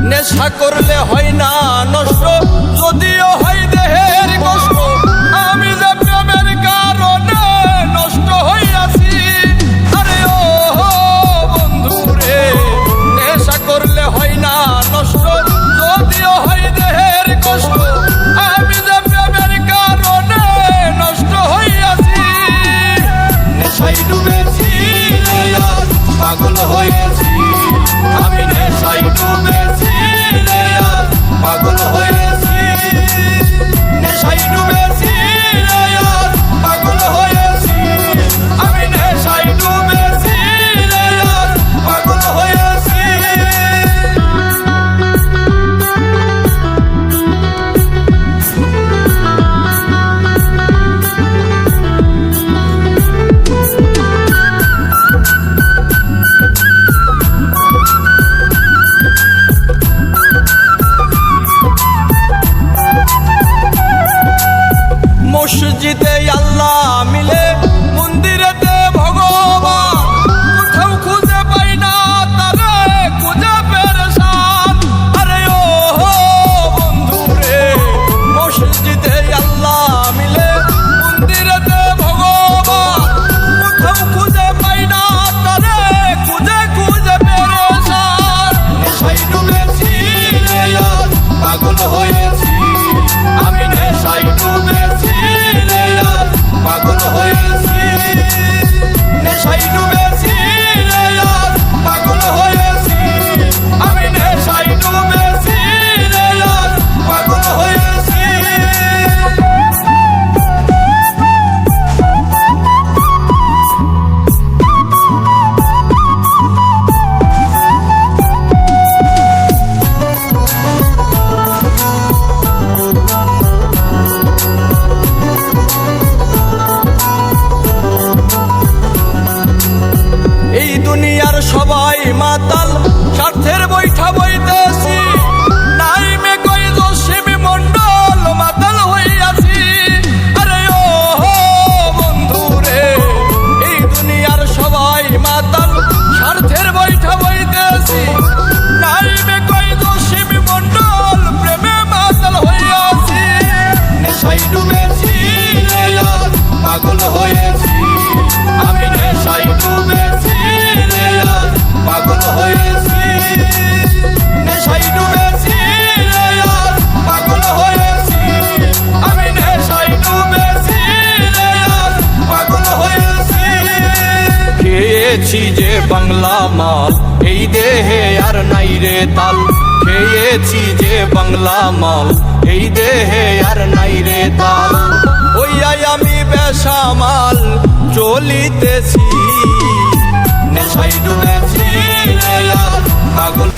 নেশা করলে হয় না নষ্ট, যদিও হয় দেহের কষ্ট। আমি যে প্রেমের কারণে নষ্ট হইয়াছি। আরে ও বন্ধু রে, নেশা করলে হয় না নষ্ট, যদিও হয় দেহের কষ্ট। আমি যে প্রেমের কারণে নষ্ট হইয়াছি। নেশায় ডুবেছি আর পাগল হয়েছি। আমি নেশায় ডুবেছি আর পাগল হয়েছি। নেশায় ডুবেছি আর পাগল হয়েছি। আমি নেশায় ডুবেছি আর পাগল হয়েছি। মসজিদে আল্লাহ মিলে, মন্দিরেতে ভগবান, কোথাও খুঁজে পাই না তারে, খুঁজে পেরেশান। আরে ও বন্ধু রে, মসজিদে আল্লাহ মিলে, মন্দিরেতে ভগবান, কোথাও খুঁজে পাই না তারে, খুঁজে খুঁজে পেরেশান। নেশায় ডুবেছি আর পাগল হয়েছি। আমি নেশায় ডুবেছি আর পাগল হয়েছি। নেশায় ডুবেছি আর পাগল হয়েছি। আমি নেশায় ডুবেছি আর পাগল হয়েছি। এই দুনিয়ার সবাই মাতাল, স্বার্থের বৈঠা বইতেছি। নাই মে কই জসিমি মন্ডল, মাতাল হইয়াছি। আরে ও বন্ধু রে, এই দুনিয়ার সবাই মাতাল, স্বার্থের বৈঠা বইতেছি। নাই মে কই জসিমি মন্ডল, প্রেমে মাতাল হইয়াছি। নেশায় ডুবেছি আর পাগল হয়েছি। আমি নেশায় ডুবেছি আর পাগল হয়েছি। নেশায় ডুবেছি আর পাগল হয়েছি। আমি নেশায় ডুবেছি আর পাগল হয়েছি। খেয়েছি যে বাংলা মাল, এই দেহে আর নাই রে তাল। খেয়েছি যে বাংলা মাল, এই দেহে আর নাই রে তাল। ওইয়াই আমি বেসামাল চলিতেছি। নেশায় ডুবেছি আর পাগল